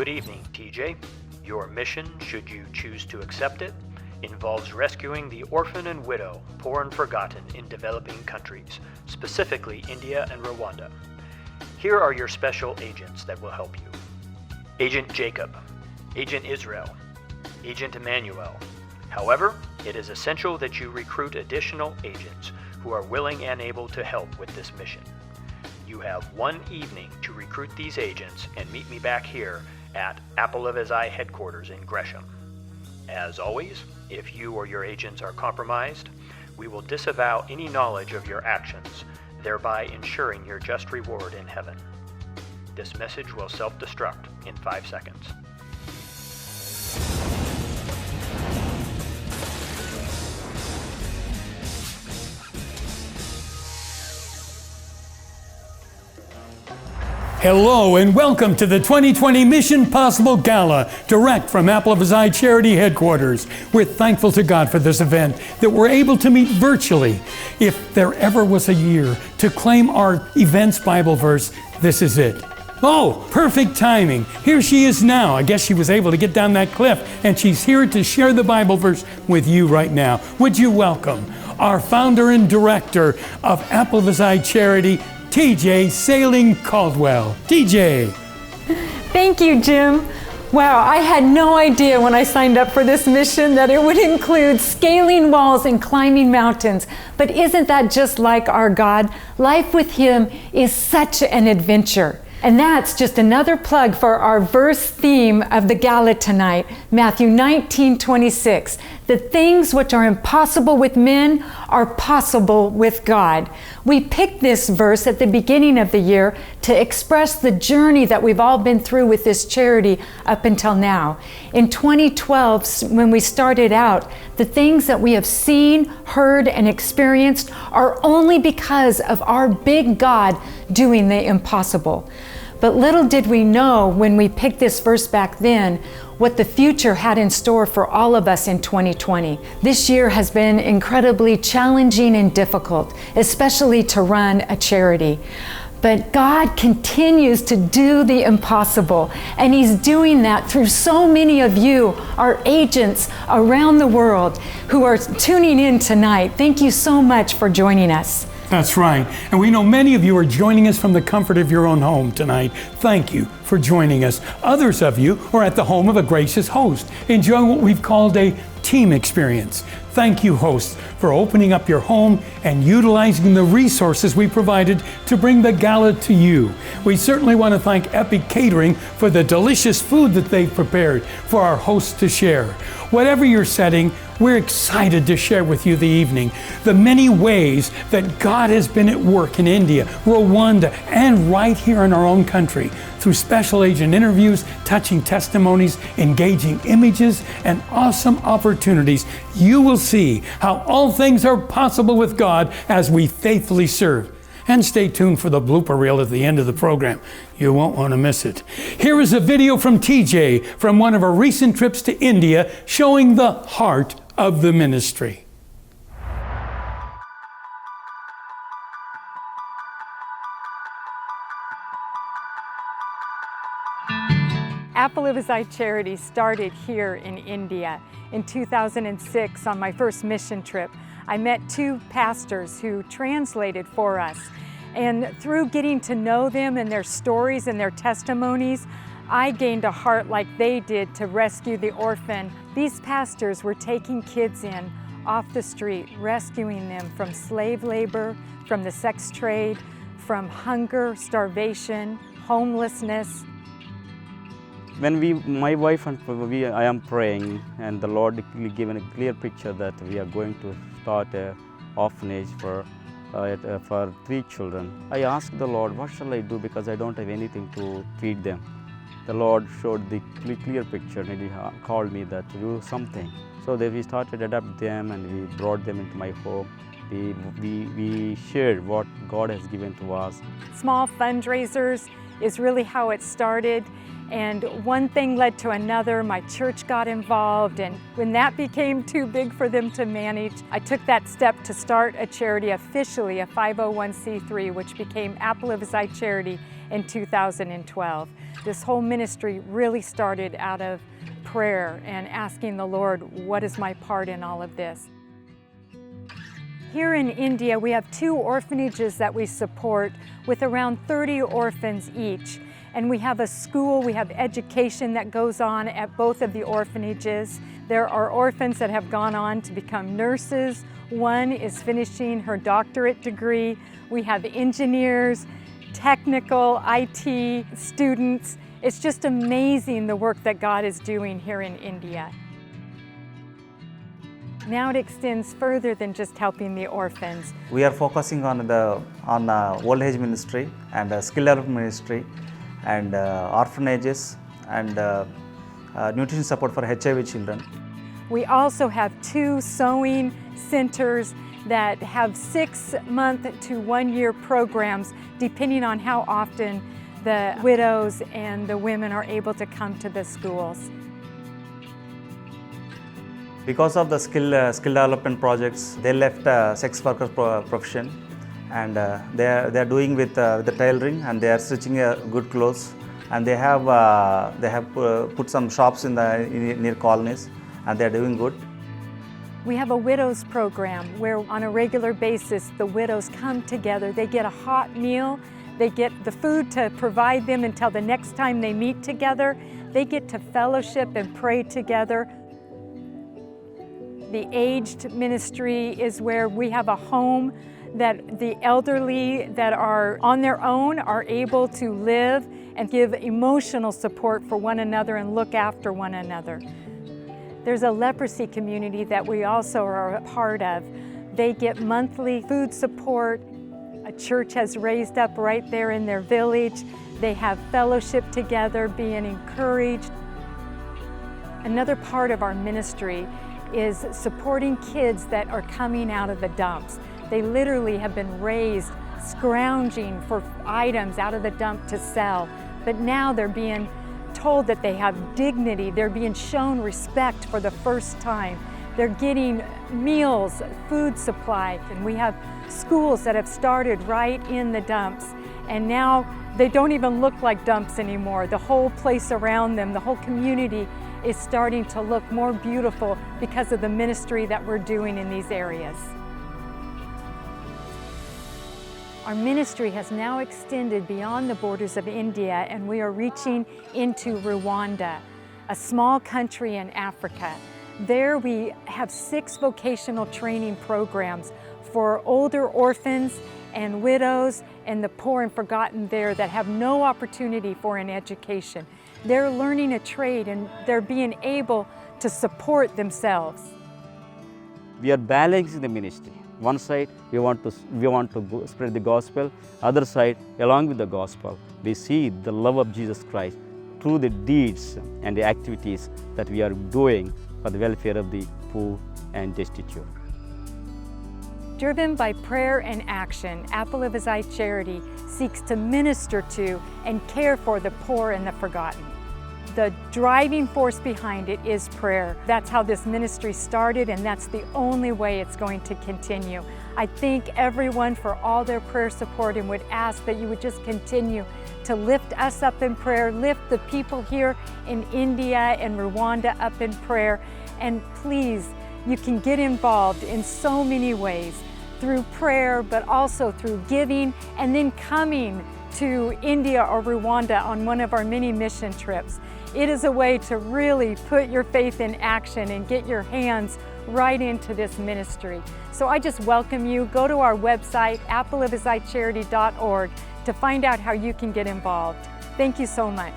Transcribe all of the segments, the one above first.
Good evening, TJ. Your mission, should you choose to accept it, involves rescuing the orphan and widow, poor and forgotten in developing countries, specifically India and Rwanda. Here are your special agents that will help you. Agent Jacob, Agent Israel, Agent Emmanuel. However, it is essential that you recruit additional agents who are willing and able to help with this mission. You have 1 evening to recruit these agents and meet me back here at Apple of His Eye headquarters in Gresham. As always, if you or your agents are compromised, we will disavow any knowledge of your actions, thereby ensuring your just reward in heaven. This message will self-destruct in 5 seconds. Hello and welcome to the 2020 Mission Possible Gala, direct from Apple of His Eye Charity Headquarters. We're thankful to God for this event, that we're able to meet virtually. If there ever was a year to claim our event's Bible verse, this is it. Oh, perfect timing. Here she is now. I guess she was able to get down that cliff, and she's here to share the Bible verse with you right now. Would you welcome our founder and director of Apple of His Eye Charity, TJ Sailing Caldwell. TJ. Thank you, Jim. Wow, I had no idea when I signed up for this mission that it would include scaling walls and climbing mountains. But isn't that just like our God? Life with Him is such an adventure. And that's just another plug for our verse theme of the Gala tonight, Matthew 19:26. The things which are impossible with men are possible with God. We picked this verse at the beginning of the year to express the journey that we've all been through with this charity up until now. In 2012, when we started out, the things that we have seen, heard, and experienced are only because of our big God doing the impossible. But little did we know when we picked this verse back then what the future had in store for all of us in 2020. This year has been incredibly challenging and difficult, especially to run a charity. But God continues to do the impossible, and He's doing that through so many of you, our agents around the world who are tuning in tonight. Thank you so much for joining us. That's right. And we know many of you are joining us from the comfort of your own home tonight. Thank you for joining us. Others of you are at the home of a gracious host, enjoying what we've called a team experience. Thank you, hosts, for opening up your home and utilizing the resources we provided to bring the Gala to you. We certainly want to thank Epic Catering for the delicious food that they've prepared for our hosts to share. Whatever your setting, we're excited to share with you the evening the many ways that God has been at work in India, Rwanda, and right here in our own country through special agent interviews, touching testimonies, engaging images, and awesome opportunities. You will see how all things are possible with God as we faithfully serve. And stay tuned for the blooper reel at the end of the program. You won't want to miss it. Here is a video from TJ from one of our recent trips to India showing the heart of the ministry. Apple of His Eye Charity started here in India. In 2006, on my first mission trip, I met 2 pastors who translated for us. And through getting to know them and their stories and their testimonies, I gained a heart like they did to rescue the orphan. These pastors were taking kids in off the street, rescuing them from slave labor, from the sex trade, from hunger, starvation, homelessness. When my wife and I am praying, and the Lord given a clear picture that we are going to start an orphanage for 3 children. I asked the Lord, what shall I do, because I don't have anything to feed them. The Lord showed the clear picture, and He called me that to do something. So that we started to adopt them, and we brought them into my home. We shared what God has given to us. Small fundraisers is really how it started. And one thing led to another. My church got involved, and when that became too big for them to manage, I took that step to start a charity officially, a 501c3, which became Apple of His Eye Charity in 2012. This whole ministry really started out of prayer and asking the Lord, what is my part in all of this? Here in India, we have 2 orphanages that we support with around 30 orphans each. And we have a school, we have education that goes on at both of the orphanages. There are orphans that have gone on to become nurses. One is finishing her doctorate degree. We have engineers, technical, IT students. It's just amazing the work that God is doing here in India. Now it extends further than just helping the orphans. We are focusing on old age ministry and skill development ministry and orphanages and nutrition support for HIV children. We also have 2 sewing centers that have 6-month to 1-year programs depending on how often the widows and the women are able to come to the schools. Because of the skill development projects, they left sex worker profession, and they are doing with the tailoring, and they are stitching good clothes, and they have put some shops near colonies, and they are doing good. We have a widows program where on a regular basis the widows come together. They get a hot meal, they get the food to provide them until the next time they meet together. They get to fellowship and pray together. The aged ministry is where we have a home that the elderly that are on their own are able to live and give emotional support for one another and look after one another. There's a leprosy community that we also are a part of. They get monthly food support. A church has raised up right there in their village. They have fellowship together, being encouraged. Another part of our ministry is supporting kids that are coming out of the dumps. They literally have been raised scrounging for items out of the dump to sell, but now they're being told that they have dignity. They're being shown respect for the first time. They're getting meals, food supply, and we have schools that have started right in the dumps, and now they don't even look like dumps anymore. The whole place around them, the whole community is starting to look more beautiful because of the ministry that we're doing in these areas. Our ministry has now extended beyond the borders of India, and we are reaching into Rwanda, a small country in Africa. There we have 6 vocational training programs for older orphans and widows and the poor and forgotten there that have no opportunity for an education. They're learning a trade and they're being able to support themselves. We are balancing the ministry. One side, we want to spread the gospel. Other side, along with the gospel, we see the love of Jesus Christ through the deeds and the activities that we are doing for the welfare of the poor and destitute. Driven by prayer and action, Apple of His Eye Charity seeks to minister to and care for the poor and the forgotten. The driving force behind it is prayer. That's how this ministry started, and that's the only way it's going to continue. I thank everyone for all their prayer support and would ask that you would just continue to lift us up in prayer, lift the people here in India and Rwanda up in prayer, and please, you can get involved in so many ways, through prayer, but also through giving, and then coming to India or Rwanda on one of our many mission trips. It is a way to really put your faith in action and get your hands right into this ministry. So I just welcome you. Go to our website, appleofhiseyecharity.org, to find out how you can get involved. Thank you so much.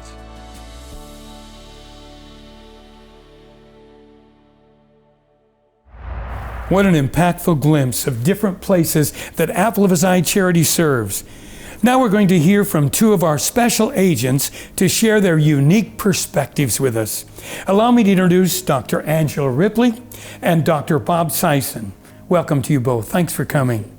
What an impactful glimpse of different places that Apple of His Eye Charity serves. Now we're going to hear from 2 of our special agents to share their unique perspectives with us. Allow me to introduce Dr. Angela Ripley and Dr. Bob Sison. Welcome to you both. Thanks for coming.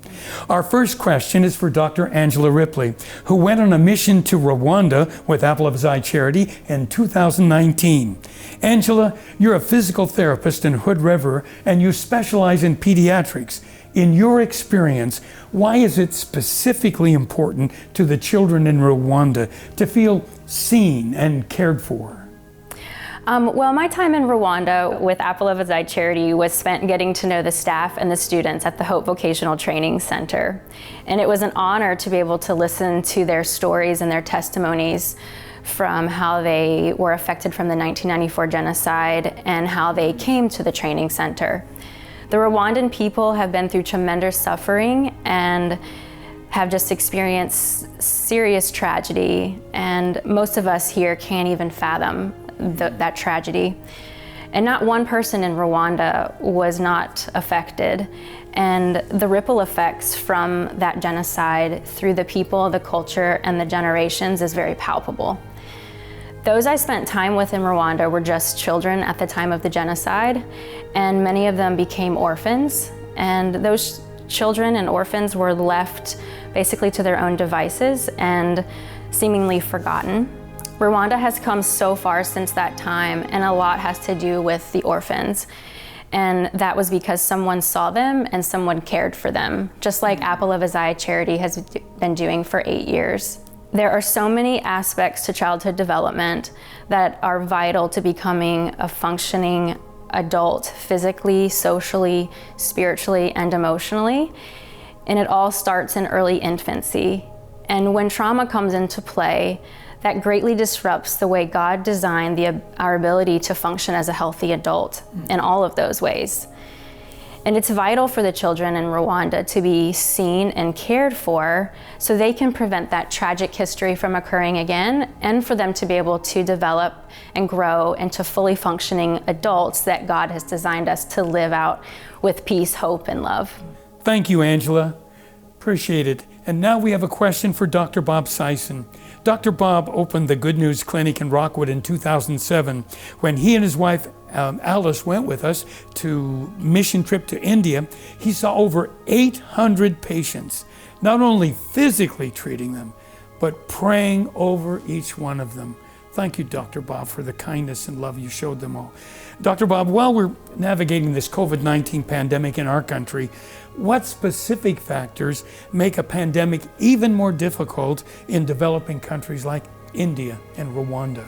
Our first question is for Dr. Angela Ripley, who went on a mission to Rwanda with Apple of His Eye Charity in 2019. Angela, you're a physical therapist in Hood River and you specialize in pediatrics. In your experience, why is it specifically important to the children in Rwanda to feel seen and cared for? Well, my time in Rwanda with Apple of His Eye Charity was spent getting to know the staff and the students at the Hope Vocational Training Center. And it was an honor to be able to listen to their stories and their testimonies from how they were affected from the 1994 genocide and how they came to the training center. The Rwandan people have been through tremendous suffering and have just experienced serious tragedy, and most of us here can't even fathom that tragedy. And not one person in Rwanda was not affected. And the ripple effects from that genocide through the people, the culture, and the generations is very palpable. Those I spent time with in Rwanda were just children at the time of the genocide, and many of them became orphans. And those children and orphans were left basically to their own devices and seemingly forgotten. Rwanda has come so far since that time, and a lot has to do with the orphans. And that was because someone saw them and someone cared for them, just like Apple of His Eye Charity has been doing for 8 years. There are so many aspects to childhood development that are vital to becoming a functioning adult, physically, socially, spiritually, and emotionally. And it all starts in early infancy. And when trauma comes into play, that greatly disrupts the way God designed our ability to function as a healthy adult in all of those ways. And it's vital for the children in Rwanda to be seen and cared for so they can prevent that tragic history from occurring again, and for them to be able to develop and grow into fully functioning adults that God has designed us to live out with peace, hope, and love. Thank you, Angela. Appreciate it. And now we have a question for Dr. Bob Sison. Dr. Bob opened the Good News Clinic in Rockwood in 2007. When he and his wife Alice went with us to mission trip to India, he saw over 800 patients, not only physically treating them, but praying over each one of them. Thank you, Dr. Bob, for the kindness and love you showed them all. Dr. Bob, while we're navigating this COVID-19 pandemic in our country, what specific factors make a pandemic even more difficult in developing countries like India and Rwanda?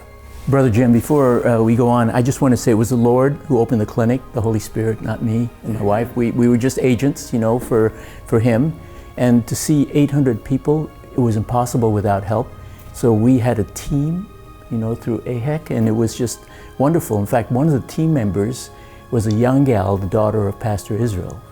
Brother Jim, before we go on, I just want to say it was the Lord who opened the clinic, the Holy Spirit, not me and my wife. We were just agents, for Him. And to see 800 people, it was impossible without help. So we had a team, through AHEC, and it was just wonderful. In fact, one of the team members was a young gal, the daughter of Pastor Israel.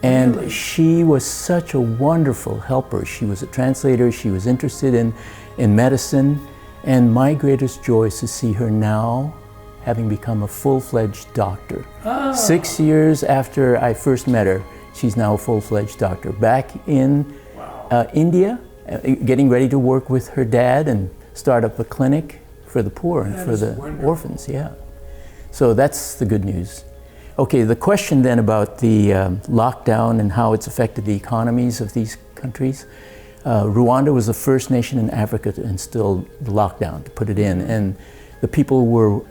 And really? She was such a wonderful helper. She was a translator, she was interested in medicine. And my greatest joy is to see her now having become a full-fledged doctor. Oh. 6 years after I first met her, she's now a full-fledged doctor. Back in India, getting ready to work with her dad and start up a clinic for the poor and for the orphans, yeah. So that's the good news. Okay, the question then about the lockdown and how it's affected the economies of these countries. Rwanda was the first nation in Africa to instill the lockdown, to put it in, and the people were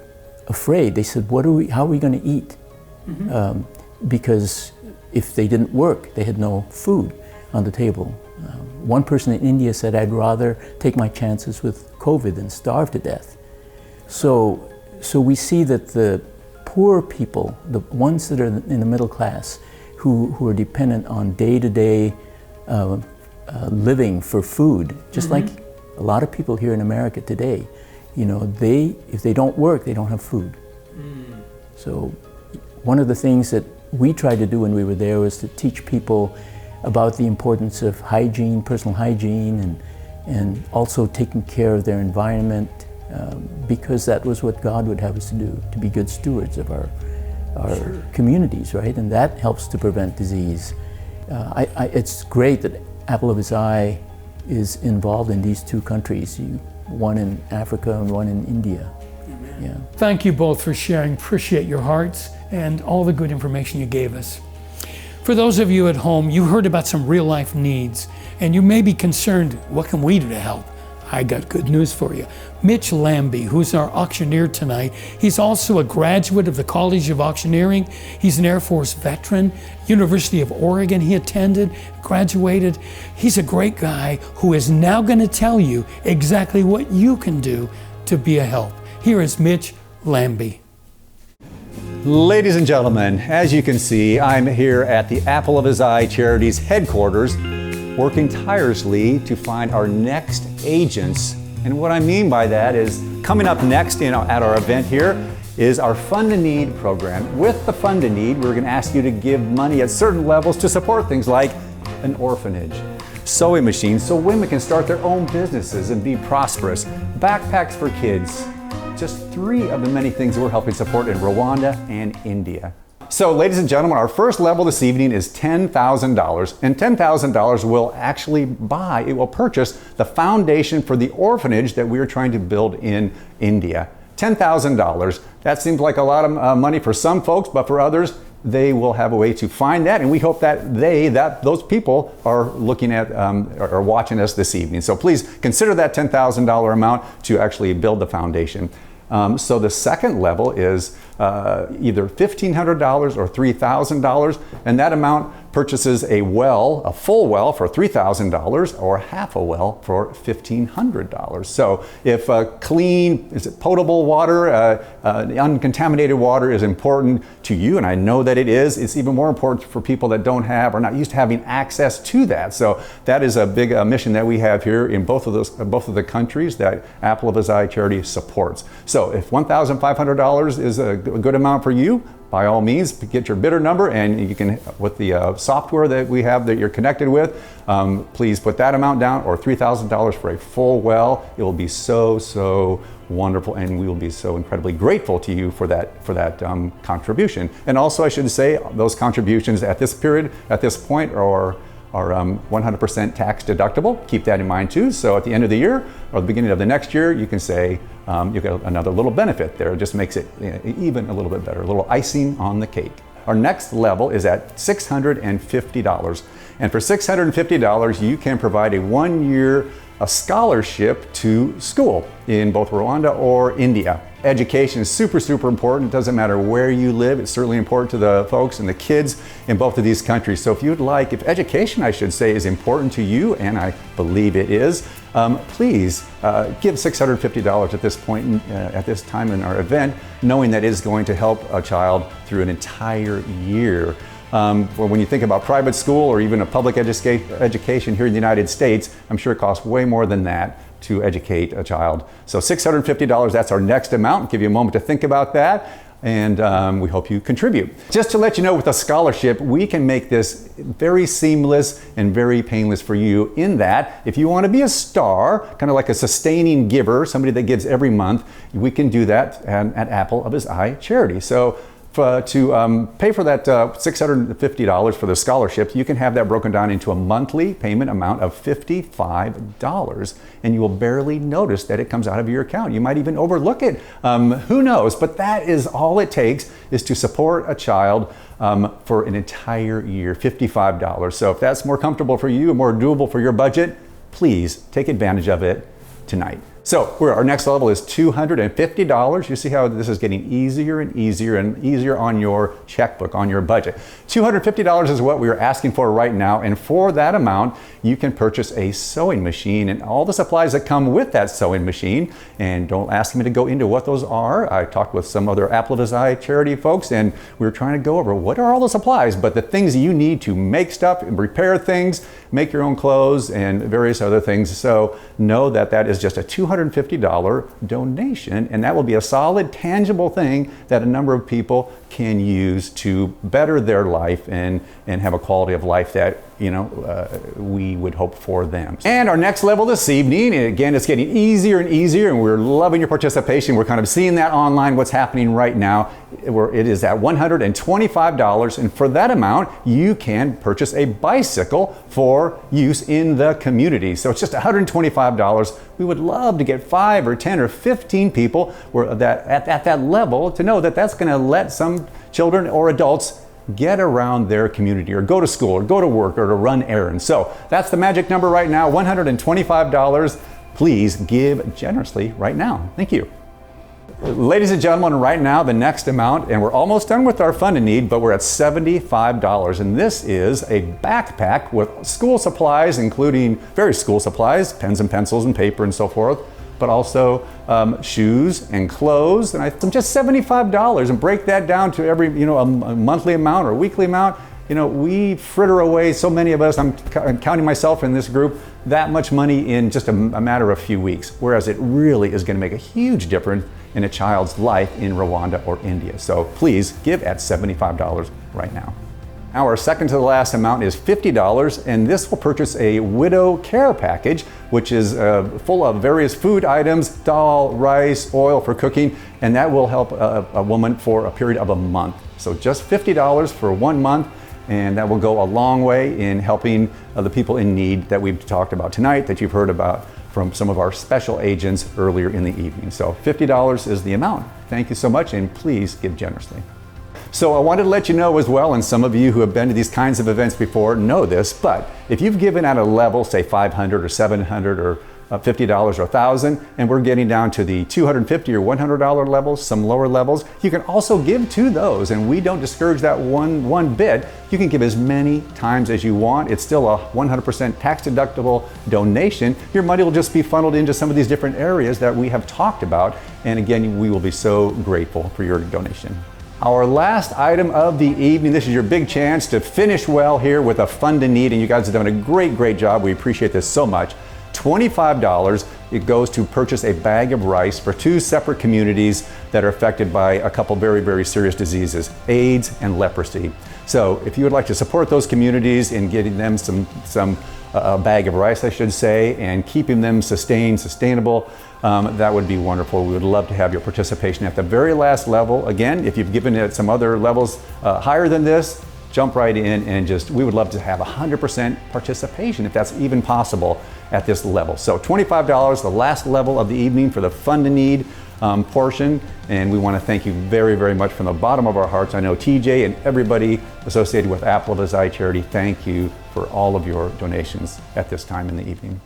afraid. They said, how are we going to eat? Mm-hmm. Because if they didn't work, they had no food on the table. One person in India said, I'd rather take my chances with COVID than starve to death. So we see that the poor people, the ones that are in the middle class, who are dependent on day-to-day living for food, just like a lot of people here in America today, if they don't work, they don't have food. So one of the things that we tried to do when we were there was to teach people about the importance of hygiene, personal hygiene, and also taking care of their environment, because that was what God would have us to do, to be good stewards of our communities, right? And that helps to prevent disease. It's great that Apple of His Eye is involved in these two countries, one in Africa and one in India. Amen. Yeah. Thank you both for sharing. Appreciate your hearts and all the good information you gave us. For those of you at home, you heard about some real life needs, and you may be concerned, what can we do to help? I got good news for you. Mitch Lambie, who's our auctioneer tonight, he's also a graduate of the College of Auctioneering. He's an Air Force veteran, University of Oregon he attended, graduated. He's a great guy who is now going to tell you exactly what you can do to be a help. Here is Mitch Lambie. Ladies and gentlemen, as you can see, I'm here at the Apple of His Eye Charity's headquarters, working tirelessly to find our next agents. And what I mean by that is, coming up next at our event here is our Fund a Need program. With the Fund a Need, we're going to ask you to give money at certain levels to support things like an orphanage, sewing machines so women can start their own businesses and be prosperous, backpacks for kids. Just 3 of the many things that we're helping support in Rwanda and India. So, ladies and gentlemen, our first level this evening is $10,000, and $10,000 will actually purchase the foundation for the orphanage that we are trying to build in India. $10,000, that seems like a lot of money for some folks, but for others, they will have a way to find that, and we hope that those people are looking at or watching us this evening. So please consider that $10,000 amount to actually build the foundation. So the second level is either $1,500 or $3,000, and that amount purchases a full well for $3,000 or half a well for $1,500. So if clean, potable water, uncontaminated water is important to you, and I know that it is, it's even more important for people that don't have or not used to having access to that. So that is a big mission that we have here in both of the countries that Apple of His Eye Charity supports. So if $1,500 is a good amount for you, by all means, get your bidder number, and you can, with the software that we have that you're connected with, please put that amount down, or $3,000 for a full well. It will be so wonderful, and we will be so incredibly grateful to you for that contribution. And also, I should say, those contributions at this point, are 100% tax deductible. Keep that in mind too. So at the end of the year or the beginning of the next year, you can say you get another little benefit there. It just makes it even a little bit better, a little icing on the cake. Our next level is at $650. And for $650, you can provide a 1-year scholarship to school in both Rwanda or India. Education is super important. It doesn't matter where you live. It's certainly important to the folks and the kids in both of these countries. So if education, I should say, is important to you, and I believe it is, please give $650 at this point, at this time in our event, knowing that it is going to help a child through an entire year. When you think about private school or even a public education here in the United States, I'm sure it costs way more than that to educate a child. So $650, that's our next amount. I'll give you a moment to think about that, and we hope you contribute. Just to let you know, with a scholarship, we can make this very seamless and very painless for you, in that if you want to be a star, kind of like a sustaining giver, somebody that gives every month, we can do that at Apple of His Eye Charity. So to pay for that $650 for the scholarship, you can have that broken down into a monthly payment amount of $55, and you will barely notice that it comes out of your account. You might even overlook it. Who knows? But that is all it takes, is to support a child for an entire year, $55. So if that's more comfortable for you and more doable for your budget, please take advantage of it tonight. So our next level is $250. You see how this is getting easier and easier on your checkbook, on your budget. $250 is what we are asking for right now, and for that amount, you can purchase a sewing machine and all the supplies that come with that sewing machine. And don't ask me to go into what those are. I talked with some other Apple of His Eye Charity folks, and we were trying to go over what are all the supplies, but the things you need to make stuff and repair things, make your own clothes, and various other things. So know that that is just a $250 donation, and that will be a solid, tangible thing that a number of people can use to better their life and have a quality of life that we would hope for them. And our next level this evening, and again, it's getting easier and easier, and we're loving your participation. We're kind of seeing that online, what's happening right now. It is at $125, and for that amount, you can purchase a bicycle for use in the community. So it's just $125. We would love to get 5 or 10 or 15 people at that level to know that that's going to let some children or adults get around their community, or go to school, or go to work, or to run errands. So that's the magic number right now, $125. please give generously right now. Thank you. Ladies and gentlemen, right now the next amount, and we're almost done with our fund in need, but we're at $75. And this is a backpack with school supplies, including various school supplies, pens and pencils and paper and so forth, but also shoes and clothes. And I'm just $75, and break that down to every, a monthly amount or a weekly amount. We fritter away, so many of us, I'm counting myself in this group, that much money in just a matter of a few weeks, whereas it really is going to make a huge difference in a child's life in Rwanda or India. So please give at $75 right now. Now our second to the last amount is $50, and this will purchase a widow care package, which is full of various food items, dal, rice, oil for cooking, and that will help a woman for a period of a month. So just $50 for 1 month, and that will go a long way in helping the people in need that we've talked about tonight, that you've heard about from some of our special agents earlier in the evening. So $50 is the amount. Thank you so much, and please give generously. So I wanted to let you know as well, and some of you who have been to these kinds of events before know this, but if you've given at a level, say $500 or $700 or $50 or $1,000, and we're getting down to the $250 or $100 levels, some lower levels, you can also give to those, and we don't discourage that one bit. You can give as many times as you want. It's still a 100% tax deductible donation. Your money will just be funneled into some of these different areas that we have talked about, and again, we will be so grateful for your donation. Our last item of the evening, this is your big chance to finish well here with a fund in need, and you guys have done a great job. We appreciate this so much. $25, it goes to purchase a bag of rice for 2 separate communities that are affected by a couple very serious diseases, AIDS and leprosy. So if you would like to support those communities in getting them a bag of rice, I should say, and keeping them sustainable, that would be wonderful. We would love to have your participation at the very last level. Again, if you've given at some other levels higher than this, jump right in, and we would love to have 100% participation if that's even possible at this level. So $25, the last level of the evening for the fund in need portion, and we want to thank you very much from the bottom of our hearts. I know TJ and everybody associated with Apple of His Eye Charity, thank you for all of your donations at this time in the evening.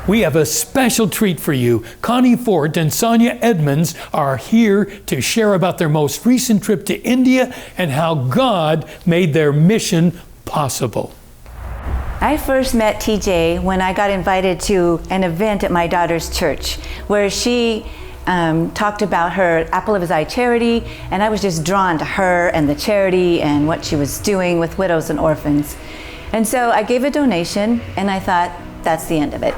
We have a special treat for you. Connie Fort and Sonia Edmonds are here to share about their most recent trip to India and how God made their mission possible. I first met TJ when I got invited to an event at my daughter's church where she talked about her Apple of His Eye charity, and I was just drawn to her and the charity and what she was doing with widows and orphans. And so I gave a donation, and I thought, that's the end of it.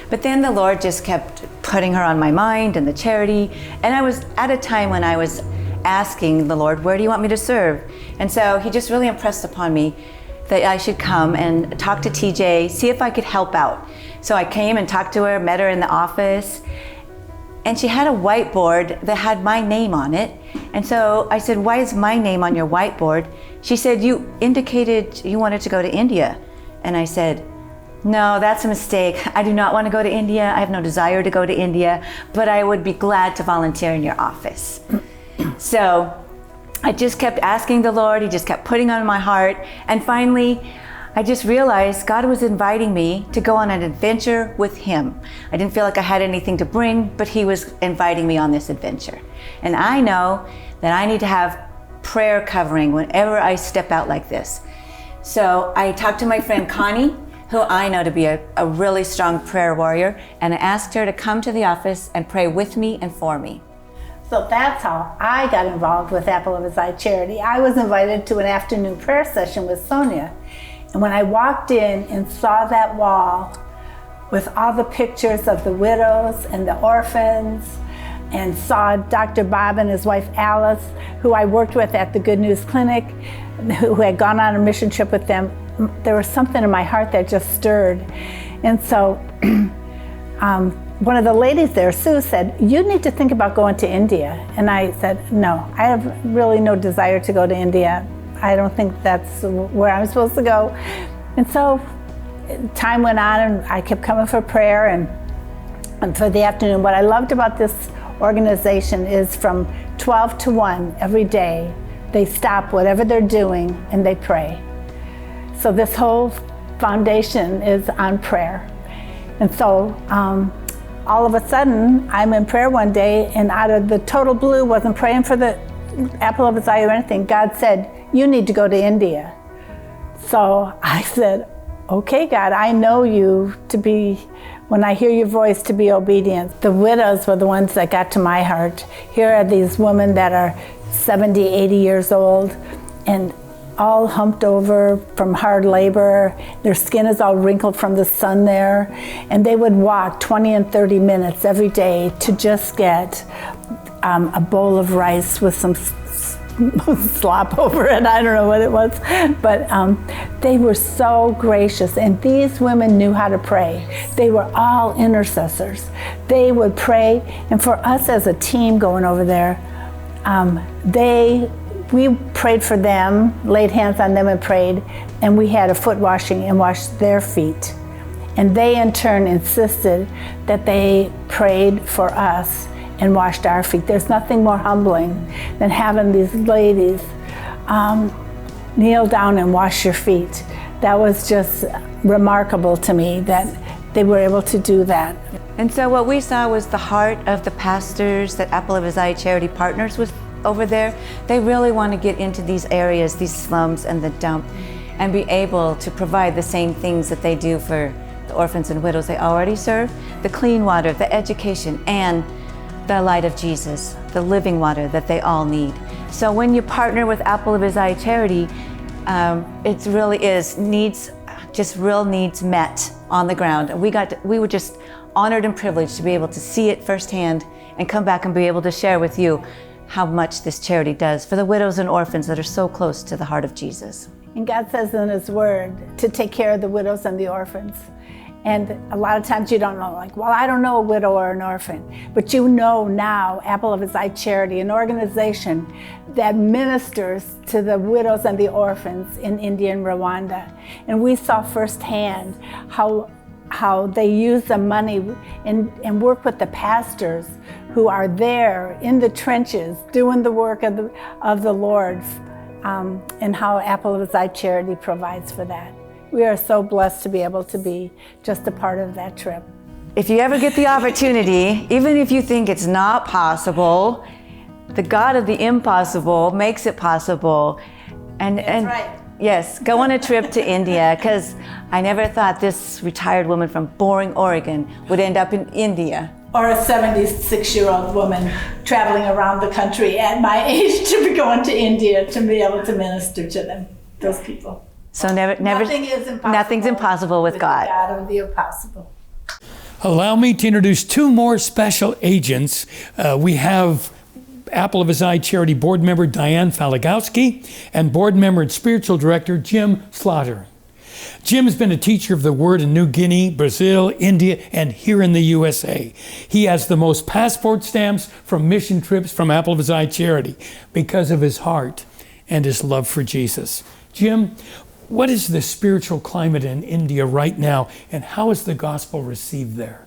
But then the Lord just kept putting her on my mind and the charity, and I was at a time when I was asking the Lord, where do you want me to serve? And so He just really impressed upon me that I should come and talk to TJ, see if I could help out. So I came and talked to her, met her in the office, and she had a whiteboard that had my name on it. And so I said, why is my name on your whiteboard? She said, you indicated you wanted to go to India. And I said, no, that's a mistake. I do not want to go to India. I have no desire to go to India, but I would be glad to volunteer in your office. So I just kept asking the Lord. He just kept putting on my heart. And finally, I just realized God was inviting me to go on an adventure with Him. I didn't feel like I had anything to bring, but He was inviting me on this adventure. And I know that I need to have prayer covering whenever I step out like this. So I talked to my friend Connie, who I know to be a really strong prayer warrior, and I asked her to come to the office and pray with me and for me. So that's how I got involved with Apple of His Eye Charity. I was invited to an afternoon prayer session with Sonia. And when I walked in and saw that wall with all the pictures of the widows and the orphans, and saw Dr. Bob and his wife Alice, who I worked with at the Good News Clinic, who had gone on a mission trip with them, there was something in my heart that just stirred. And so one of the ladies there, Sue, said, you need to think about going to India. And I said, no, I have really no desire to go to India. I don't think that's where I'm supposed to go. And so time went on, and I kept coming for prayer and for the afternoon. What I loved about this organization is from 12 to 1 every day, they stop whatever they're doing and they pray. So this whole foundation is on prayer. And so all of a sudden, I'm in prayer one day, and out of the total blue, wasn't praying for the apple of his eye or anything, God said, you need to go to India. So I said, okay, God, I know you to be, when I hear your voice, to be obedient. The widows were the ones that got to my heart. Here are these women that are 70, 80 years old, and all humped over from hard labor. Their skin is all wrinkled from the sun there. And they would walk 20 and 30 minutes every day to just get a bowl of rice with some slop over it. I don't know what it was. But they were so gracious. And these women knew how to pray. They were all intercessors. They would pray. And for us as a team going over there, we prayed for them, laid hands on them and prayed, and we had a foot washing and washed their feet. And they in turn insisted that they prayed for us and washed our feet. There's nothing more humbling than having these ladies kneel down and wash your feet. That was just remarkable to me that they were able to do that. And so what we saw was the heart of the pastors that Apple of His Eye Charity partners with over there. They really want to get into these areas, these slums and the dump, and be able to provide the same things that they do for the orphans and widows they already serve, the clean water, the education, and the light of Jesus, the living water that they all need. So when you partner with Apple of His Eye Charity, it really is real needs met on the ground. We were just honored and privileged to be able to see it firsthand and come back and be able to share with you how much this charity does for the widows and orphans that are so close to the heart of Jesus. And God says in His Word to take care of the widows and the orphans. And a lot of times you don't know, like, well, I don't know a widow or an orphan. But you know now, Apple of His Eye Charity, an organization that ministers to the widows and the orphans in India and Rwanda. And we saw firsthand how they use the money and work with the pastors who are there in the trenches doing the work of the Lord, and how Apple of His Eye Charity provides for that. We are so blessed to be able to be just a part of that trip. If you ever get the opportunity, even if you think it's not possible, the God of the impossible makes it possible. That's right. Yes, go on a trip to India, because I never thought this retired woman from Boring, Oregon would end up in India. Or a 76-year-old woman traveling around the country at my age to be going to India to be able to minister to them, those people. So nothing's impossible with God. The God of the impossible. Allow me to introduce two more special agents. We have Apple of His Eye Charity Board Member Diane Falagowski and Board Member and Spiritual Director Jim Slaughter. Jim has been a teacher of the Word in New Guinea, Brazil, India, and here in the USA. He has the most passport stamps from mission trips from Apple of His Eye Charity because of his heart and his love for Jesus. Jim, what is the spiritual climate in India right now, and how is the gospel received there?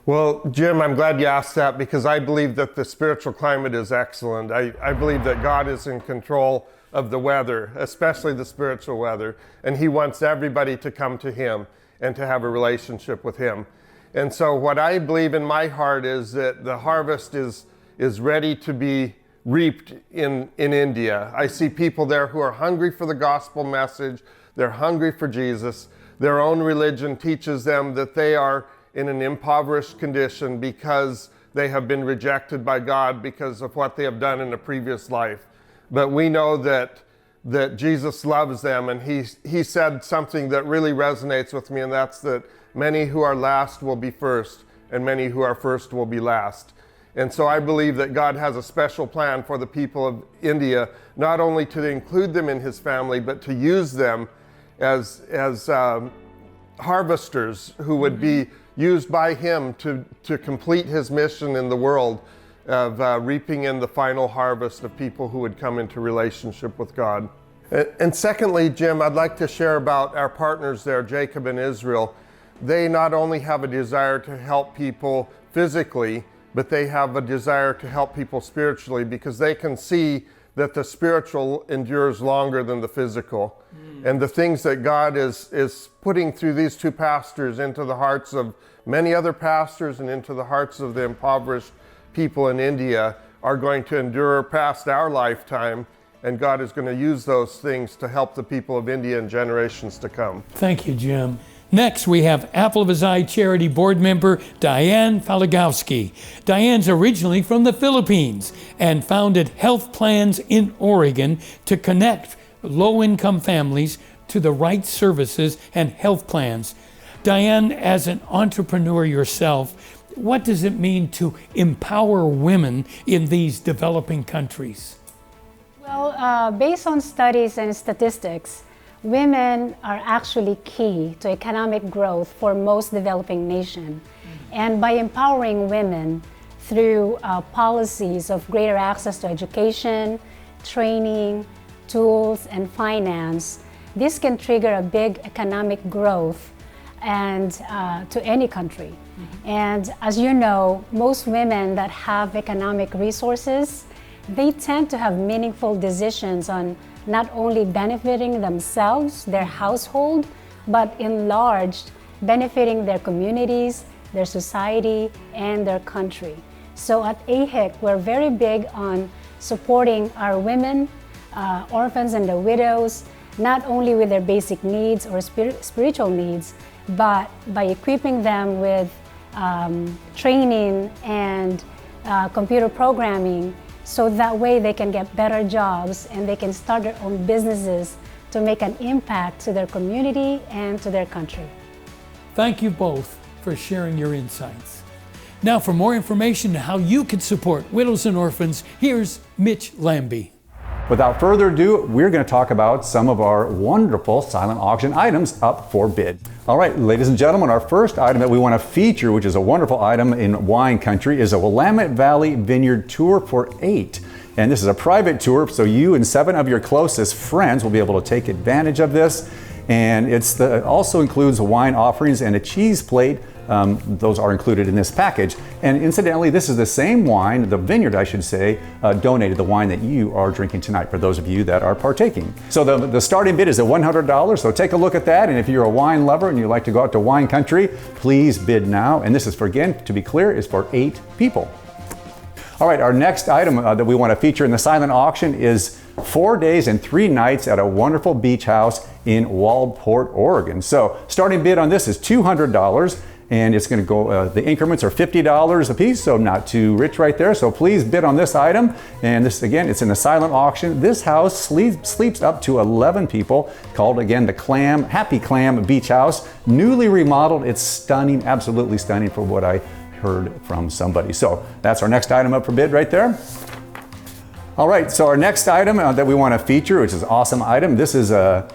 Well, Jim, I'm glad you asked that, because I believe that the spiritual climate is excellent. I believe that God is in control of the weather, especially the spiritual weather, and He wants everybody to come to Him and to have a relationship with Him. And so what I believe in my heart is that the harvest is ready to be reaped in India. I see people there who are hungry for the gospel message. They're hungry for Jesus. Their own religion teaches them that they are in an impoverished condition because they have been rejected by God because of what they have done in a previous life. But we know that Jesus loves them, and he said something that really resonates with me, and that's that many who are last will be first, and many who are first will be last. And so I believe that God has a special plan for the people of India, not only to include them in His family, but to use them as harvesters who would be used by Him to complete His mission in the world of reaping in the final harvest of people who would come into relationship with God. And secondly, Jim, I'd like to share about our partners there, Jacob and Israel. They not only have a desire to help people physically, but they have a desire to help people spiritually, because they can see that the spiritual endures longer than the physical. And the things that God is putting through these two pastors into the hearts of many other pastors and into the hearts of the impoverished people in India are going to endure past our lifetime, and God is going to use those things to help the people of India in generations to come. Thank you, Jim. Next, we have Apple of His Eye Charity Board member Diane Falagowski. Diane's originally from the Philippines and founded health plans in Oregon to connect low-income families to the right services and health plans. Diane, as an entrepreneur yourself, what does it mean to empower women in these developing countries? Well, based on studies and statistics, women are actually key to economic growth for most developing nations. And by empowering women through policies of greater access to education, training, tools, and finance, this can trigger a big economic growth and to any country. And as you know, most women that have economic resources, they tend to have meaningful decisions on not only benefiting themselves, their household, but enlarged benefiting their communities, their society, and their country. So at AHIC, we're very big on supporting our women, orphans and the widows, not only with their basic needs or spiritual needs, but by equipping them with training and computer programming, so that way they can get better jobs and they can start their own businesses to make an impact to their community and to their country. Thank you both for sharing your insights. Now, for more information on how you can support widows and orphans, here's Mitch Lambie. Without further ado, we're going to talk about some of our wonderful silent auction items up for bid. All right, ladies and gentlemen, our first item that we want to feature, which is a wonderful item in wine country, is a Willamette Valley Vineyard Tour for 8. And this is a private tour, so you and 7 of your closest friends will be able to take advantage of this. And it also includes wine offerings and a cheese plate. Those are included in this package. And incidentally, this is the same wine, the Vineyard, I should say, donated the wine that you are drinking tonight for those of you that are partaking. So the starting bid is at $100, so take a look at that. And if you're a wine lover and you'd like to go out to wine country, please bid now. And this is, for, again, to be clear, is for 8 people. All right, our next item that we want to feature in the silent auction is 4 days and 3 nights at a wonderful beach house in Waldport, Oregon. So starting bid on this is $200. And it's going to go, the increments are $50 a piece, so not too rich right there. So please bid on this item. And this, again, it's in the silent auction. This house sleeps up to 11 people, called, again, the Happy Clam Beach House. Newly remodeled. It's stunning, absolutely stunning for what I heard from somebody. So that's our next item up for bid right there. All right, so our next item that we want to feature, which is an awesome item, this is a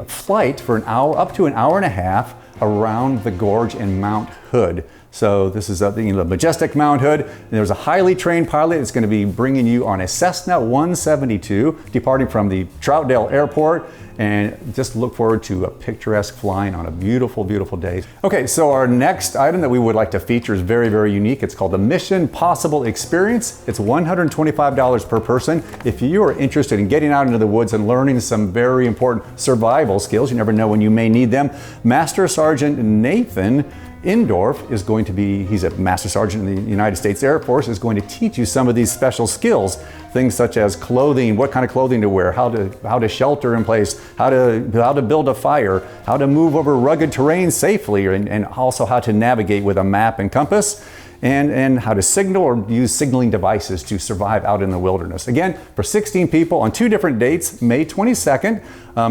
flight for an hour, up to an hour and a half, around the gorge in Mount Hood. So this is the majestic Mount Hood. And there's a highly trained pilot that's going to be bringing you on a Cessna 172, departing from the Troutdale Airport. And just look forward to a picturesque flying on a beautiful, beautiful day. Okay, so our next item that we would like to feature is very, very unique. It's called the Mission Possible Experience. It's $125 per person. If you are interested in getting out into the woods and learning some very important survival skills, you never know when you may need them, Master Sergeant Nathan Indorf is going to be, he's a Master Sergeant in the United States Air Force, is going to teach you some of these special skills. Things such as clothing, what kind of clothing to wear, how to shelter in place, how to build a fire, how to move over rugged terrain safely, and also how to navigate with a map and compass, and how to signal or use signaling devices to survive out in the wilderness. Again, for 16 people on 2 different dates, May 22nd,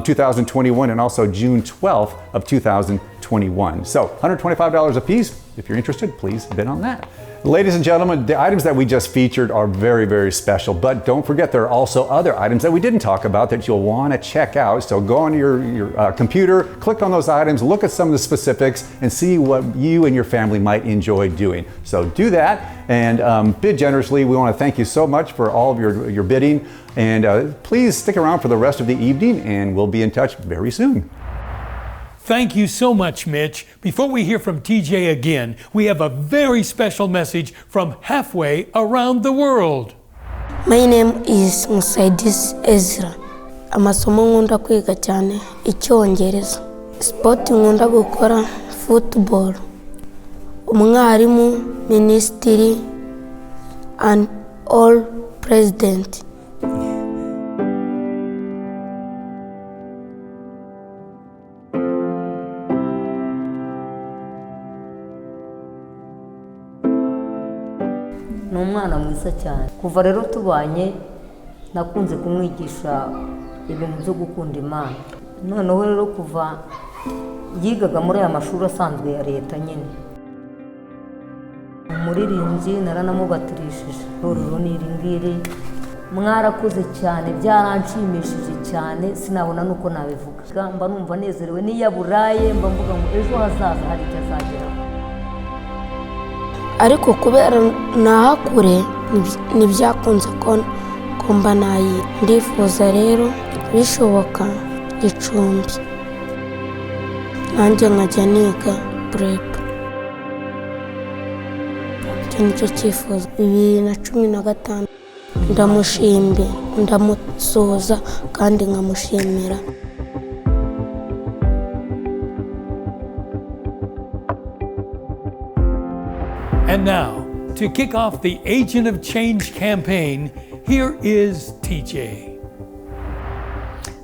2021, and also June 12th of 2021. So $125 a piece. If you're interested, please bid on that. Ladies and gentlemen, the items that we just featured are very, very special, but don't forget there are also other items that we didn't talk about that you'll want to check out. So go on your computer, click on those items, look at some of the specifics, and see what you and your family might enjoy doing. So do that and bid generously. We want to thank you so much for all of your bidding, and please stick around for the rest of the evening, and we'll be in touch very soon. Thank you so much, Mitch. Before we hear from TJ again, we have a very special message from halfway around the world. My name is Musaidis Ezra. amasomo nkunda kwiga cyane icyongereza. Sport nkunda gukora football. Umwarimu, ministry and all president. Ni umwana mwiza cyane. Kuva rero tubanye nakunze kumwigisha ibintu byo gukunda Imana. Noneho rero kuva yigaga muri aya mashuri asanzwe ya leta nyine. Umuririmbyi naranamubatirishije. Rero ni iringiri. Mwarakuze cyane, byaranshimishije cyane, sinabona nuko nabivuga. Mba numva nezerewe niyaburaye, mba mvuga ngo ejo hazaza hari icyo azageraho. Ariko kubera nahakure ntibyakunze ko mba nayiga. Ndifuza rero bishoboka Gicumbi nanjye nkajya niga prep. Icyo nicyo cyifuzo. 2015 ndamushimye, ndamusoza kandi nkamushimira. And now, to kick off the Agent of Change campaign, here is TJ.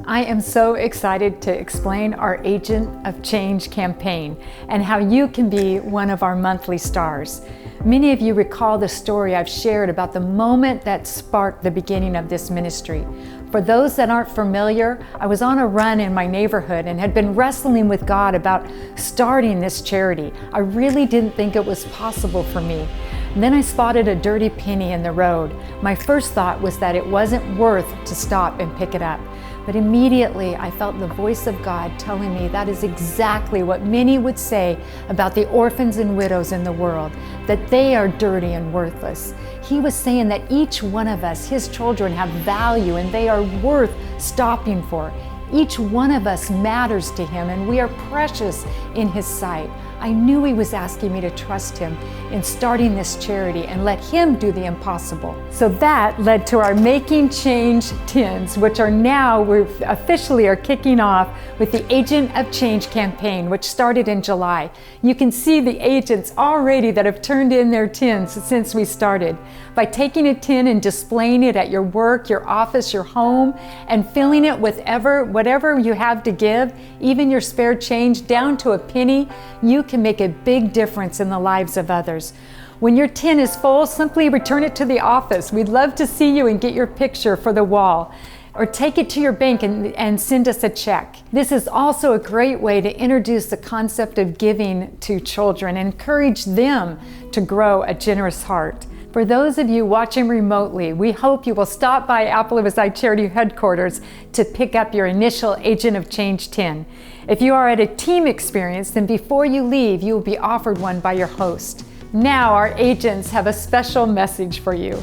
I am so excited to explain our Agent of Change campaign and how you can be one of our monthly stars. Many of you recall the story I've shared about the moment that sparked the beginning of this ministry. For those that aren't familiar, I was on a run in my neighborhood and had been wrestling with God about starting this charity. I really didn't think it was possible for me. And then I spotted a dirty penny in the road. My first thought was that it wasn't worth to stop and pick it up. But immediately I felt the voice of God telling me that is exactly what many would say about the orphans and widows in the world, that they are dirty and worthless. He was saying that each one of us, his children, have value and they are worth stopping for. Each one of us matters to him and we are precious in his sight. I knew he was asking me to trust him in starting this charity and let him do the impossible. So that led to our Making Change tins, which are now, we officially are kicking off with the Agent of Change campaign, which started in July. You can see the agents already that have turned in their tins since we started. By taking a tin and displaying it at your work, your office, your home, and filling it with whatever you have to give, even your spare change down to a penny, you can make a big difference in the lives of others. When your tin is full, simply return it to the office. We'd love to see you and get your picture for the wall. Or take it to your bank and send us a check. This is also a great way to introduce the concept of giving to children and encourage them to grow a generous heart. For those of you watching remotely, we hope you will stop by Apple of His Eye Charity headquarters to pick up your initial Agent of Change tin. If you are at a team experience, then before you leave, you will be offered one by your host. Now our agents have a special message for you.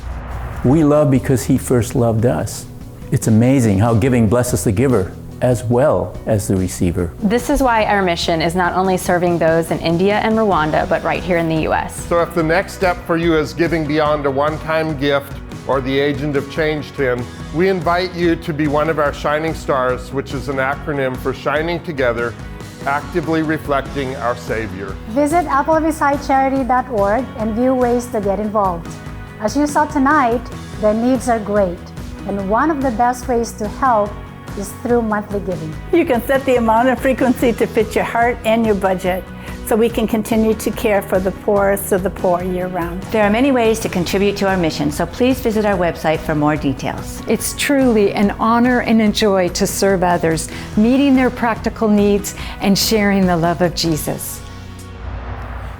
We love because he first loved us. It's amazing how giving blesses the giver as well as the receiver. This is why our mission is not only serving those in India and Rwanda, but right here in the U.S. So if the next step for you is giving beyond a one-time gift or the Agent of Change tin, we invite you to be one of our Shining Stars, which is an acronym for Shining Together, actively reflecting our Savior. Visit appleofhiseyecharity.org and view ways to get involved. As you saw tonight, the needs are great, and one of the best ways to help is through monthly giving. You can set the amount and frequency to fit your heart and your budget so we can continue to care for the poorest of the poor year-round. There are many ways to contribute to our mission, so please visit our website for more details. It's truly an honor and a joy to serve others, meeting their practical needs and sharing the love of Jesus.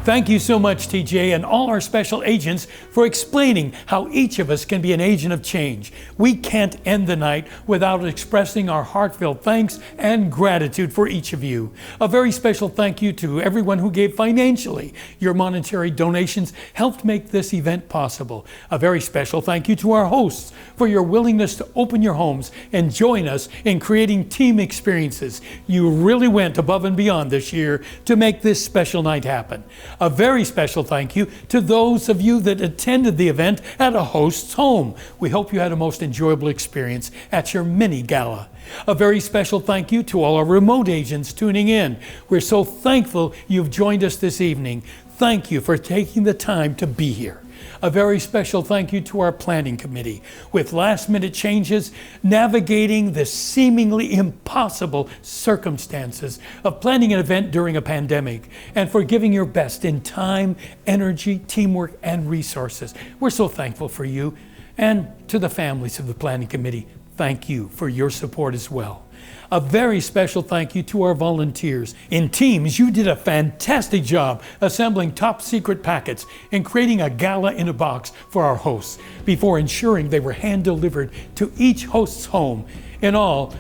Thank you so much, TJ, and all our special agents for explaining how each of us can be an agent of change. We can't end the night without expressing our heartfelt thanks and gratitude for each of you. A very special thank you to everyone who gave financially. Your monetary donations helped make this event possible. A very special thank you to our hosts for your willingness to open your homes and join us in creating team experiences. You really went above and beyond this year to make this special night happen. A very special thank you to those of you that attended the event at a host's home. We hope you had a most enjoyable experience at your mini gala. A very special thank you to all our remote agents tuning in. We're so thankful you've joined us this evening. Thank you for taking the time to be here. A very special thank you to our planning committee. With last-minute changes, navigating the seemingly impossible circumstances of planning an event during a pandemic, and for giving your best in time, energy, teamwork, and resources. We're so thankful for you. And to the families of the planning committee, thank you for your support as well. A very special thank you to our volunteers. In teams, you did a fantastic job assembling top secret packets and creating a gala in a box for our hosts before ensuring they were hand delivered to each host's home. In all,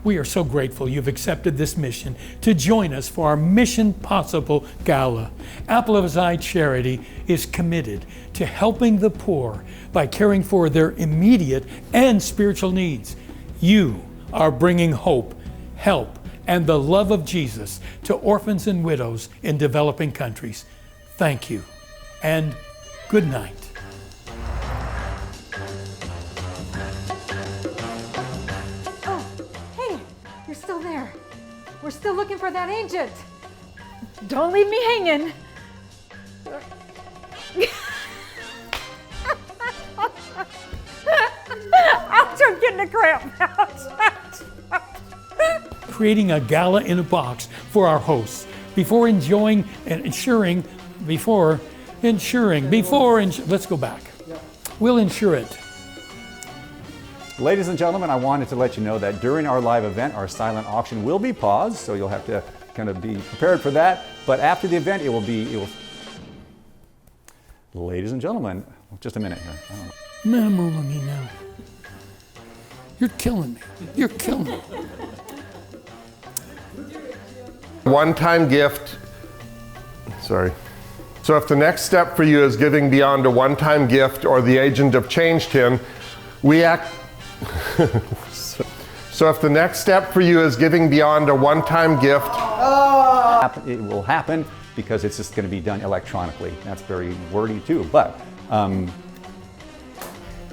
we are so grateful you've accepted this mission to join us for our Mission Possible Gala. Apple of His Eye Charity is committed to helping the poor by caring for their immediate and spiritual needs. You are bringing hope, help, and the love of Jesus to orphans and widows in developing countries. Thank you, and good night. Oh, hey, you're still there. We're still looking for that agent. Don't leave me hanging. I'm getting a cramp. Creating a gala in a box for our hosts before enjoying and ensuring, let's go back. We'll ensure it. Ladies and gentlemen, I wanted to let you know that during our live event, our silent auction will be paused, so you'll have to kind of be prepared for that. But after the event, it will. Ladies and gentlemen, just a minute here. Man, over me now. You're killing me. You're killing me. One-time gift. Sorry. So if the next step for you is giving beyond a one-time gift or the agent of change tin, So if the next step for you is giving beyond a one-time gift, it will happen because it's just going to be done electronically. That's very wordy too, but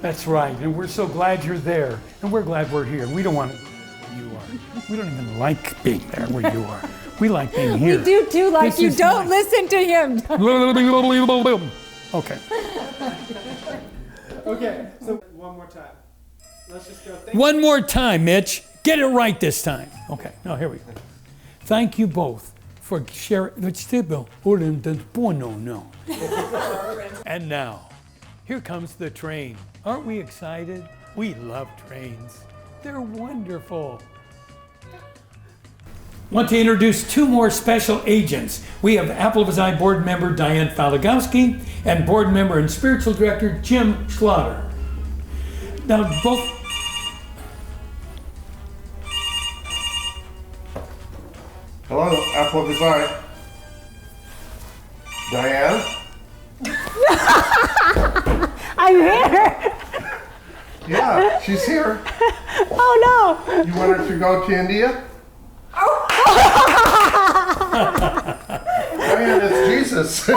that's right, and we're so glad you're there, and we're glad we're here. We don't want to where you are. We don't even like being there where you are. We like being here. We do too, like This you is don't nice. listen to him. Okay. Okay, so one more time. Let's just go. One more time, Mitch. Get it right this time. Okay, now here we go. Thank you both for sharing. And now, here comes the train. Aren't we excited? We love trains. They're wonderful. Want to introduce two more special agents. We have Apple of His Eye board member Diane Falagowski and board member and spiritual director Jim Slaughter. Now both. hello, Apple of His Eye. Diane? I'm here. Yeah, she's here. Oh no. You want her to go to India? Diane, it's Jesus.